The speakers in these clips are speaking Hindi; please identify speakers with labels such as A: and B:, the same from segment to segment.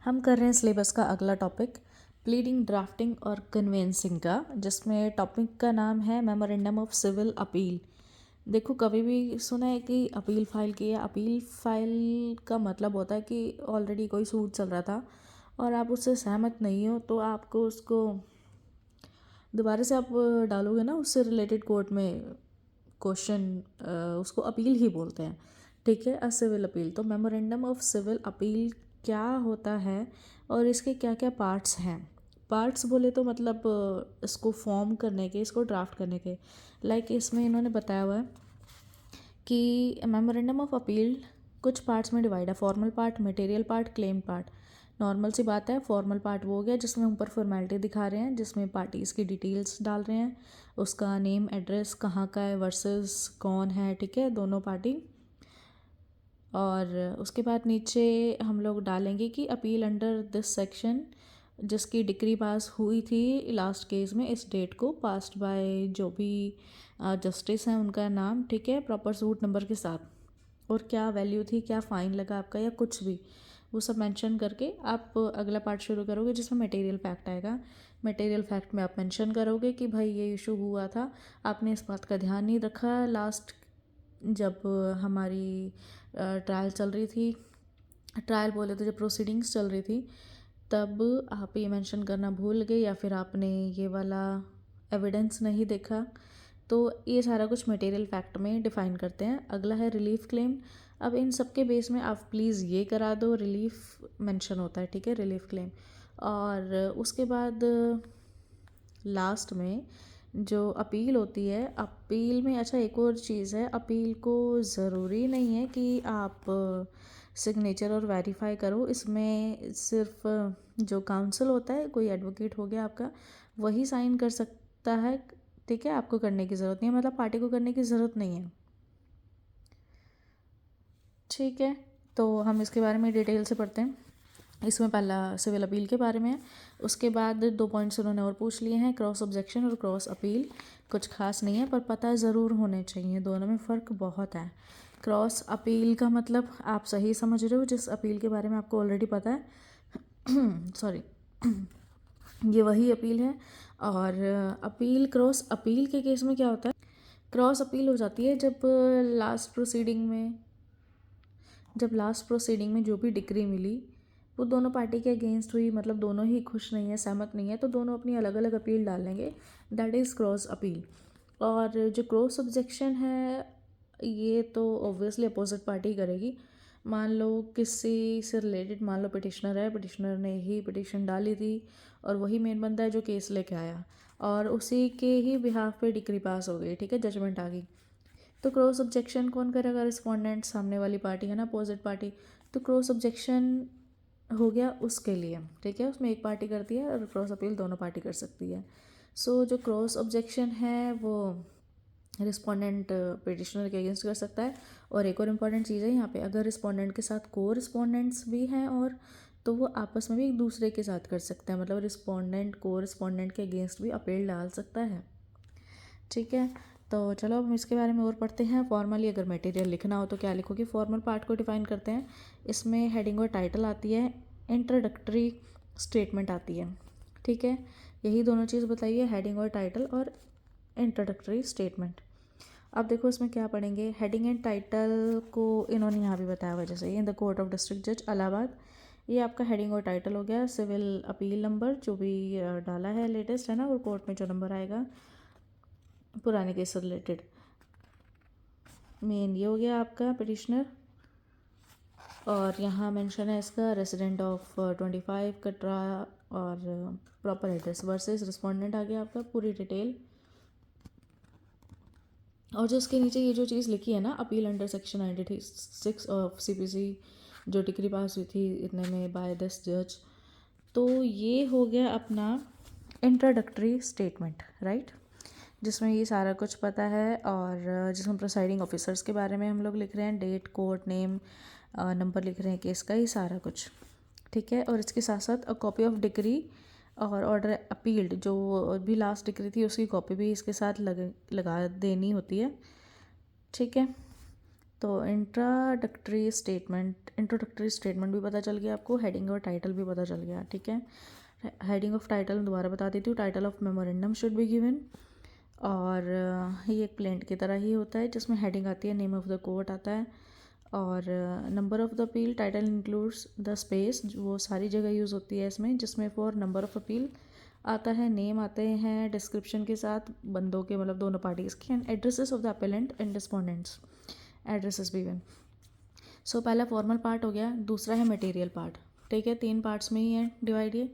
A: हम कर रहे हैं सिलेबस का अगला टॉपिक प्लीडिंग, ड्राफ्टिंग और कन्वेंसिंग का, जिसमें टॉपिक का नाम है मेमोरेंडम ऑफ सिविल अपील। देखो, कभी भी सुना है कि अपील फाइल की है? अपील फाइल का मतलब होता है कि ऑलरेडी कोई सूट चल रहा था और आप उससे सहमत नहीं हो, तो आपको उसको दोबारा से आप डालोगे ना, उससे रिलेटेड कोर्ट में क्वेश्चन, उसको अपील ही बोलते हैं। ठीक है, अ सिविल अपील। तो मेमोरेंडम ऑफ सिविल अपील क्या होता है और इसके क्या क्या पार्ट्स हैं? पार्ट्स बोले तो मतलब इसको फॉर्म करने के, इसको ड्राफ्ट करने के, लाइक इसमें इन्होंने बताया हुआ है कि मेमोरेंडम ऑफ अपील कुछ पार्ट्स में डिवाइड है। Formal part, material part, claim part. Normal सी बात है, फॉर्मल पार्ट वो हो गया जिसमें ऊपर फॉर्मेलिटी दिखा रहे हैं, जिसमें पार्टीज़ की डिटेल्स डाल रहे हैं, उसका नेम, एड्रेस, कहाँ का है, वर्सेस कौन है, ठीक है, दोनों पार्टी। और उसके बाद नीचे हम लोग डालेंगे कि अपील अंडर दिस सेक्शन, जिसकी डिक्री पास हुई थी लास्ट केस में इस डेट को, पास्ड बाय जो भी जस्टिस हैं उनका नाम, ठीक है, प्रॉपर सूट नंबर के साथ, और क्या वैल्यू थी, क्या फ़ाइन लगा आपका, या कुछ भी वो सब मेंशन करके आप अगला पार्ट शुरू करोगे, जिसमें मटेरियल फैक्ट आएगा। मटेरियल फैक्ट में आप मेंशन करोगे कि भाई ये इशू हुआ था, आपने इस बात का ध्यान नहीं रखा लास्ट जब हमारी ट्रायल चल रही थी, ट्रायल बोले तो जब प्रोसीडिंग्स चल रही थी, तब आप ये मेंशन करना भूल गए, या फिर आपने ये वाला एविडेंस नहीं देखा। तो ये सारा कुछ मटेरियल फैक्ट में डिफ़ाइन करते हैं। अगला है रिलीफ क्लेम। अब इन सब के बेस में आप प्लीज़ ये करा दो, रिलीफ मेंशन होता है, ठीक है, रिलीफ क्लेम। और उसके बाद लास्ट में जो अपील होती है, अपील में अच्छा एक और चीज़ है, अपील को ज़रूरी नहीं है कि आप सिग्नेचर और वेरीफाई करो। इसमें सिर्फ जो काउंसिल होता है, कोई एडवोकेट हो गया आपका, वही साइन कर सकता है, ठीक है, आपको करने की ज़रूरत नहीं है, मतलब पार्टी को करने की ज़रूरत नहीं है। ठीक है, तो हम इसके बारे में डिटेल से पढ़ते हैं। इसमें पहला सिविल अपील के बारे में है, उसके बाद 2 पॉइंट्स उन्होंने और पूछ लिए हैं, क्रॉस ऑब्जेक्शन और क्रॉस अपील। कुछ खास नहीं है, पर पता ज़रूर होने चाहिए, दोनों में फ़र्क बहुत है। क्रॉस अपील का मतलब आप सही समझ रहे हो, जिस अपील के बारे में आपको ऑलरेडी पता है सॉरी ये वही अपील है। और अपील, क्रॉस अपील के केस में क्या होता है, क्रॉस अपील हो जाती है जब लास्ट प्रोसीडिंग में जो भी डिक्री मिली वो दोनों पार्टी के अगेंस्ट हुई, मतलब दोनों ही खुश नहीं है, सहमत नहीं है, तो दोनों अपनी अलग अलग अपील डाल लेंगे, दैट इज़ क्रॉस अपील। और जो क्रॉस ऑब्जेक्शन है, ये तो ऑब्वियसली अपोजिट पार्टी करेगी। मान लो किसी से रिलेटेड, मान लो पिटिशनर है, पिटिशनर ने ही पिटिशन डाली थी और वही मेन बंदा है जो केस लेके आया, और उसी के ही बिहाफ पे डिक्री पास हो गई, ठीक है, जजमेंट आ गई, तो क्रॉस ऑब्जेक्शन कौन करेगा? रिस्पोंडेंट, सामने वाली पार्टी है ना, अपोजिट पार्टी। तो क्रॉस ऑब्जेक्शन हो गया उसके लिए, ठीक है, उसमें एक पार्टी करती है और क्रॉस अपील दोनों पार्टी कर सकती है। सो जो क्रॉस ऑब्जेक्शन है वो रिस्पोंडेंट पिटिशनर के अगेंस्ट कर सकता है। और एक और इम्पॉर्टेंट चीज़ है यहाँ पे, अगर रिस्पोंडेंट के साथ को रिस्पोंडेंट्स भी हैं, और तो वो आपस में भी एक दूसरे के साथ कर सकते हैं, मतलब रिस्पोंडेंट को रिस्पोंडेंट के अगेंस्ट भी अपील डाल सकता है, ठीक है। तो चलो अब हम इसके बारे में और पढ़ते हैं। फॉर्मली अगर मटेरियल लिखना हो तो क्या लिखोगे? फॉर्मल पार्ट को डिफाइन करते हैं। इसमें हेडिंग और टाइटल आती है, इंट्रोडक्टरी स्टेटमेंट आती है, ठीक है, यही दोनों चीज़ बताइए, हेडिंग और टाइटल और इंट्रोडक्टरी स्टेटमेंट। अब देखो इसमें क्या पढ़ेंगे, हेडिंग एंड टाइटल को इन्होंने यहाँ भी बताया हुआ, जैसे in the court of district जज इलाहाबाद, ये आपका हेडिंग और टाइटल हो गया। सिविल अपील नंबर जो भी डाला है लेटेस्ट है ना, और कोर्ट में जो नंबर आएगा पुराने केस से रिलेटेड, मेन ये हो गया आपका पिटिशनर। और यहाँ मेंशन है इसका रेसिडेंट ऑफ 25 कटरा, और प्रॉपर एड्रेस वर्सेस रिस्पोंडेंट आ गया आपका, पूरी डिटेल। और जो इसके नीचे ये जो चीज़ लिखी है ना, appeal under section 96 of CPC, जो डिग्री पास हुई थी इतने में बाय दिस जज, तो ये हो गया अपना इंट्रोडक्टरी स्टेटमेंट, राइट, जिसमें ये सारा कुछ पता है, और जिसमें प्रिसाइडिंग ऑफिसर्स के बारे में हम लोग लिख रहे हैं, डेट, कोर्ट नेम, नंबर लिख रहे हैं केस का, ये सारा कुछ, ठीक है। और इसके साथ साथ अ कॉपी ऑफ डिग्री और ऑर्डर अपील्ड, जो भी लास्ट डिग्री थी उसकी कॉपी भी इसके साथ लगा देनी होती है, ठीक है। तो इंट्रोडक्टरी स्टेटमेंट भी पता चल गया आपको, हेडिंग और टाइटल भी पता चल गया, ठीक है। हेडिंग ऑफ टाइटल दोबारा बता देती हूँ, title of memorandum should be given, और ये एक प्लेंट की तरह ही होता है जिसमें हेडिंग आती है, नेम ऑफ द कोर्ट आता है, और number of the appeal, title includes the space, वो सारी जगह यूज़ होती है इसमें, जिसमें फॉर नंबर ऑफ अपील आता है, नेम आते हैं डिस्क्रिप्शन के साथ बंदों के, मतलब दोनों पार्टीज़ के, and addresses of the appellant and respondents, addresses भी गिवन। सो पहला फॉर्मल पार्ट हो गया, दूसरा है मटेरियल पार्ट, ठीक है। 3 पार्ट्स में ही है डिवाइड, ये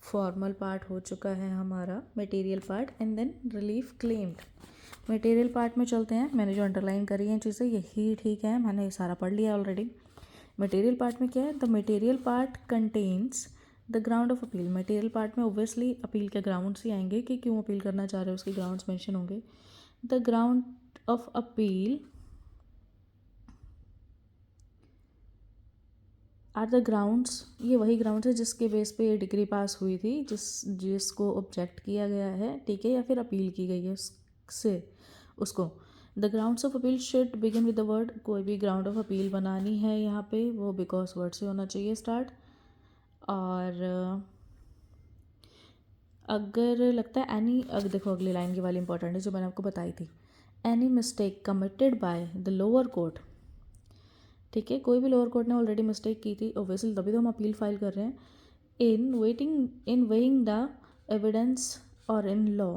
A: फॉर्मल पार्ट हो चुका है हमारा, material part, and then relief claimed. Material part में चलते हैं, मैंने जो अंडरलाइन करी हैं चीज़ें यही ठीक है, मैंने ये सारा पढ़ लिया ऑलरेडी। मटेरियल पार्ट में क्या है, the material part contains the ground of appeal. Material part में ओब्वियसली अपील के ग्राउंड्स ही आएंगे कि क्यों अपील करना चाह रहे हो, उसके ग्राउंड्स मेंशन होंगे। The ground of appeal or the grounds, ये वही ग्राउंड्स है जिसके बेस पे ये डिग्री पास हुई थी, जिसको ऑब्जेक्ट किया गया है, ठीक है, या फिर अपील की गई है उससे, उसको। The grounds of appeal should begin with the word, कोई भी ग्राउंड ऑफ अपील बनानी है यहाँ पे वो बिकॉज वर्ड से होना चाहिए स्टार्ट। और अगर लगता है एनी, अगर देखो अगली लाइन की वाली इंपॉर्टेंट है जो मैंने आपको बताई थी, any mistake committed by the lower court, ठीक है, कोई भी लोअर कोर्ट ने ऑलरेडी मिस्टेक की थी ओब्वियसली, तभी तो हम अपील फाइल कर रहे हैं। इन वेइंग द एविडेंस और इन लॉ,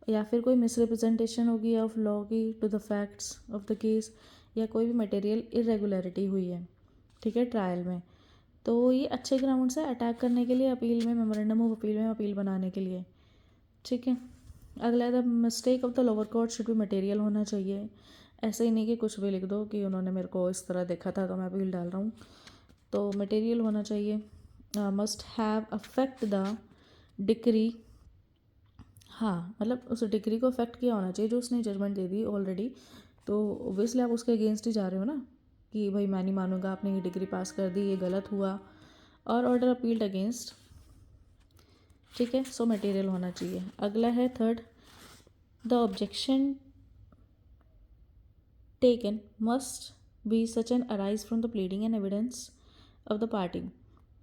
A: या फिर कोई मिसरिप्रेजेंटेशन होगी ऑफ लॉ की to the facts of the case, या कोई भी मटेरियल इरेगुलरिटी हुई है, ठीक है, ट्रायल में, तो ये अच्छे ग्राउंड्स है अटैक करने के लिए अपील में, मेमोरेंडम ऑफ अपील में अपील बनाने के लिए, ठीक है। अगला, the mistake of the lower court should भी मटेरियल होना चाहिए, ऐसे ही नहीं कि कुछ भी लिख दो कि उन्होंने मेरे को इस तरह देखा था तो मैं अपील डाल रहा हूँ, तो मटेरियल होना चाहिए। Must have affect the decree, हाँ मतलब उस डिक्री को अफेक्ट किया होना चाहिए जो उसने जजमेंट दे दी ऑलरेडी, तो ओब्वियसली आप उसके अगेंस्ट ही जा रहे हो ना, कि भाई मैं नहीं मानूंगा, आपने ये डिग्री पास कर दी, ये गलत हुआ, और ऑर्डर अपील्ड अगेंस्ट, ठीक है। सो मटेरियल होना चाहिए। अगला है third, the objection taken must be such an arise from the pleading and evidence of the party।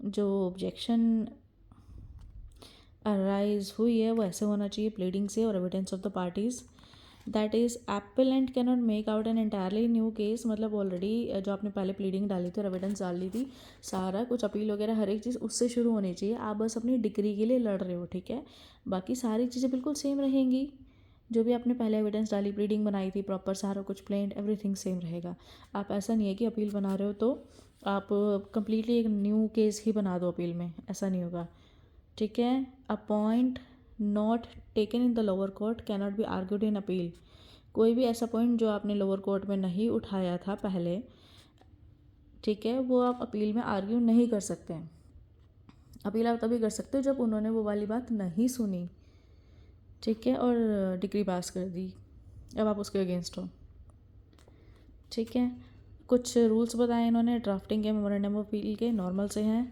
A: जो objection arise हुई है वो ऐसे होना चाहिए pleading से और evidence of the parties, that is appellant cannot make out an entirely new case, मतलब ऑलरेडी जो आपने पहले pleading डाली थी और evidence डाल ली थी, सारा कुछ अपील वगैरह हर एक चीज़ उससे शुरू होनी चाहिए, आप बस अपनी डिग्री के लिए लड़ रहे हो, ठीक है, बाकी सारी चीज़ें बिल्कुल सेम रहेंगी, जो भी आपने पहले एविडेंस डाली, प्लीडिंग बनाई थी प्रॉपर, सारा कुछ प्लेंट एवरीथिंग सेम रहेगा। आप ऐसा नहीं है कि अपील बना रहे हो तो आप कंप्लीटली एक न्यू केस ही बना दो अपील में, ऐसा नहीं होगा, ठीक है। A point not taken in the lower court cannot be argued in appeal, कोई भी ऐसा पॉइंट जो आपने लोअर कोर्ट में नहीं उठाया था पहले, ठीक है, वो आप अपील में आर्ग्यू नहीं कर सकते हैं। अपील आप तभी कर सकते हो जब उन्होंने वो वाली बात नहीं सुनी, ठीक है, और डिग्री पास कर दी, अब आप उसके अगेंस्ट हो, ठीक है। कुछ रूल्स बताए इन्होंने ड्राफ्टिंग के, मेमोरेंडम ऑफ अपील के, नॉर्मल से हैं।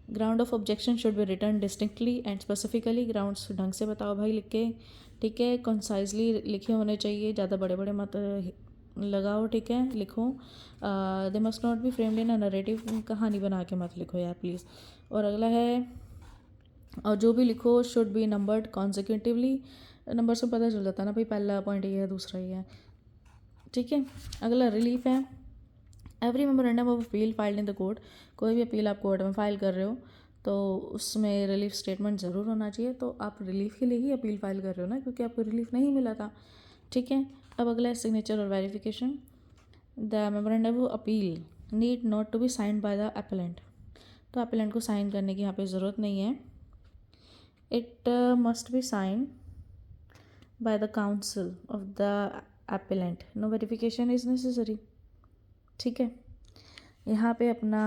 A: Ground of objection should be return distinctly and specifically, grounds ढंग से बताओ भाई लिख के, ठीक है, कंसाइजली लिखे होने चाहिए, ज़्यादा बड़े बड़े मत लगाओ, ठीक है, लिखो। They must not be framed in a narrative, कहानी बना के मत लिखो यार प्लीज़। और अगला है, और जो भी लिखो शुड बी नंबर्ड कॉन्सिक्यूटिवली, नंबर से पता चल जाता है ना भाई पहला पॉइंट ये है दूसरा ये है, ठीक है। अगला रिलीफ है, every memorandum of appeal filed in the court, कोई भी अपील आप कोर्ट में फाइल कर रहे हो तो उसमें रिलीफ स्टेटमेंट ज़रूर होना चाहिए, तो आप रिलीफ के लिए ही अपील फाइल कर रहे हो ना, क्योंकि आपको रिलीफ नहीं मिला था, ठीक है। अब अगला है सिग्नेचर और verification, the memorandum of appeal need not to be signed by the appellant, तो अपेलेंट को साइन करने की यहाँ पे ज़रूरत नहीं है, it must be signed by the counsel of the appellant, no verification is necessary, ठीक है। यहाँ पे अपना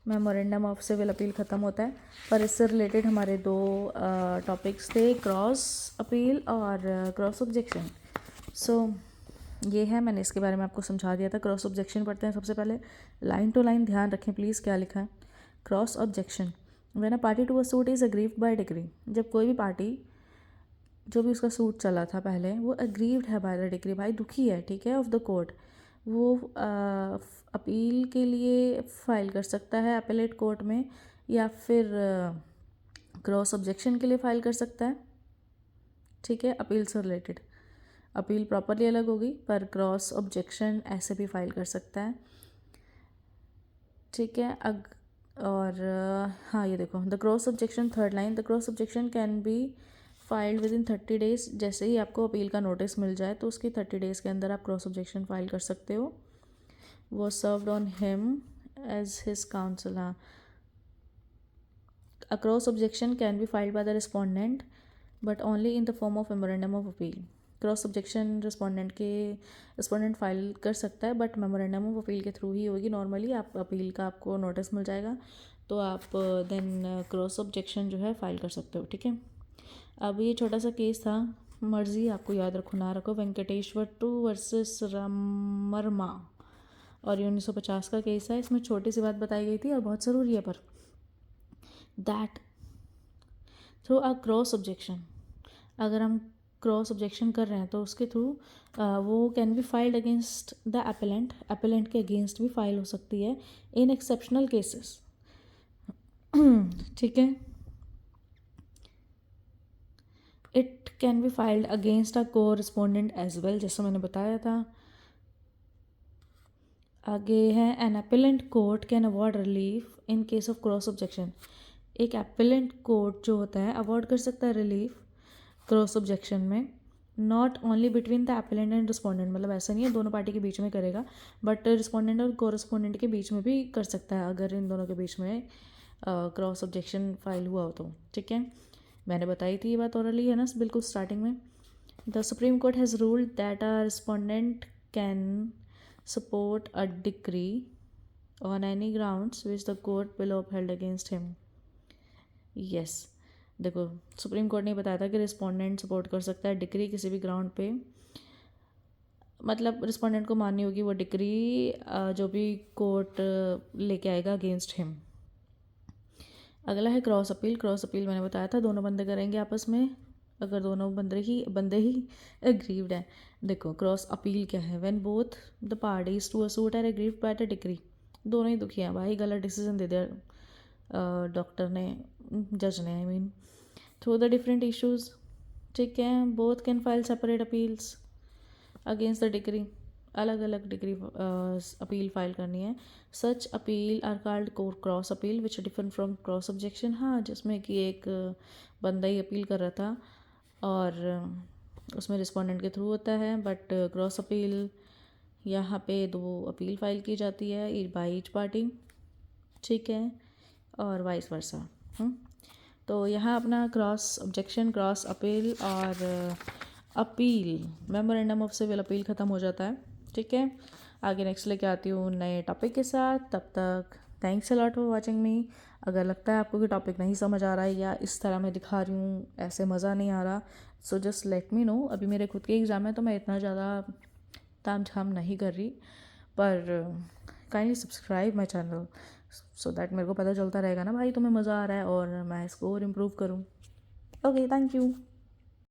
A: मेमोरेंडम ऑफ सिविल अपील ख़त्म होता है, पर इससे रिलेटेड हमारे 2 टॉपिक्स थे, क्रॉस अपील और क्रॉस ऑब्जेक्शन। सो ये है, मैंने इसके बारे में आपको समझा दिया था। क्रॉस ऑब्जेक्शन पढ़ते हैं सबसे पहले, लाइन टू लाइन ध्यान रखें प्लीज़ क्या लिखा है। Cross objection, when a party to a suit is aggrieved by decree, जब कोई भी पार्टी, जो भी उसका सूट चला था पहले, वो अग्रीव्ड है बाय द डिग्री, भाई दुखी है, ठीक है, ऑफ द कोर्ट, वो अपील के लिए फ़ाइल कर सकता है अपीलेट कोर्ट में, या फिर क्रॉस ऑब्जेक्शन के लिए फ़ाइल कर सकता है। ठीक है, अपील से रिलेटेड अपील प्रॉपरली अलग होगी, पर क्रॉस ऑब्जेक्शन ऐसे भी फाइल कर सकता है। ठीक है, और हाँ ये देखो, the cross objection, third line, the cross objection can be filed with in 30 days. जैसे ही आपको अपील का नोटिस मिल जाए तो उसकी 30 डेज़ के अंदर आप क्रॉस ऑब्जेक्शन फाइल कर सकते हो। वो served on him as his counsel. हाँ, a cross objection can be filed by the respondent but only in the form of memorandum of appeal. Cross objection respondent file कर सकता है, बट मेमोरेंडम ऑफ अपील के थ्रू ही होगी। नॉर्मली आप अपील का आपको नोटिस मिल जाएगा तो आप देन क्रॉस ऑब्जेक्शन जो है फाइल कर सकते हो। ठीक है, अब ये छोटा सा केस था, मर्जी आपको याद रखो ना रखो, वेंकटेश्वर टू वर्सेस रामवर्मा, और ये 1950 का केस है। इसमें छोटी सी बात बताई गई थी और बहुत ज़रूरी है, पर that through a cross objection, अगर हम क्रॉस ऑब्जेक्शन कर रहे हैं तो उसके थ्रू वो can be filed against the appellant के अगेंस्ट भी फाइल हो सकती है इन एक्सेप्शनल केसेस। ठीक है, it can be filed against a co respondent as well, जैसा मैंने बताया था। आगे है, an appellant court can award relief in case of cross objection. एक एपेलेंट कोर्ट जो होता है अवॉर्ड कर सकता है रिलीफ क्रॉस ऑब्जेक्शन में, not only between the appellant and respondent, मतलब ऐसा नहीं है दोनों पार्टी के बीच में करेगा, बट रिस्पोंडेंट और कोरस्पोंडेंट के बीच में भी कर सकता है अगर इन दोनों के बीच में क्रॉस ऑब्जेक्शन फाइल हुआ हो तो। ठीक है, मैंने बताई थी ये बात ऑरली है ना बिल्कुल स्टार्टिंग में। The supreme court has ruled that a respondent can support a decree on any grounds which the court will uphold against him. Yes, देखो सुप्रीम कोर्ट ने बताया था कि रिस्पोंडेंट सपोर्ट कर सकता है डिक्री किसी भी ग्राउंड पे, मतलब रिस्पोंडेंट को माननी होगी वो डिक्री जो भी कोर्ट लेके आएगा अगेंस्ट हिम। अगला है क्रॉस अपील। क्रॉस अपील मैंने बताया था दोनों बंदे करेंगे आपस में, अगर दोनों बंदे ही एग्रीव्ड हैं। देखो क्रॉस अपील क्या है, when both the parties to a suit are aggrieved by the decree. दोनों ही दुखी हैं भाई, गलत डिसीजन दे दिया डॉक्टर ने, जज ने, I mean, through the different issues. ठीक है, both can file separate appeals against the decree, अलग अलग डिग्री अपील फाइल करनी है। Such appeal are called cross appeal which different from cross objection. हाँ, जिसमें कि एक बंदा ही अपील कर रहा था और उसमें रिस्पोंडेंट के थ्रू होता है, बट क्रॉस अपील यहाँ पे दो अपील फाइल की जाती है बाई ईच पार्टी। ठीक है, और वाइस वर्सा। तो यहाँ अपना क्रॉस ऑब्जेक्शन, क्रॉस अपील और appeal, memorandum of civil appeal ख़त्म हो जाता है। ठीक है, आगे नेक्स्ट लेके आती हूँ नए टॉपिक के साथ। तब तक thanks a lot for watching me. अगर लगता है आपको कि टॉपिक नहीं समझ आ रहा है या इस तरह मैं दिखा रही हूँ ऐसे मज़ा नहीं आ रहा, so just let me know. अभी मेरे खुद के एग्ज़ाम है तो मैं इतना ज़्यादा ताम झाम नहीं कर रही, पर kindly subscribe my channel so that मेरे को पता चलता रहेगा ना भाई तुम्हें मज़ा आ रहा है और मैं इसको और इम्प्रूव करूँ। Okay, thank you.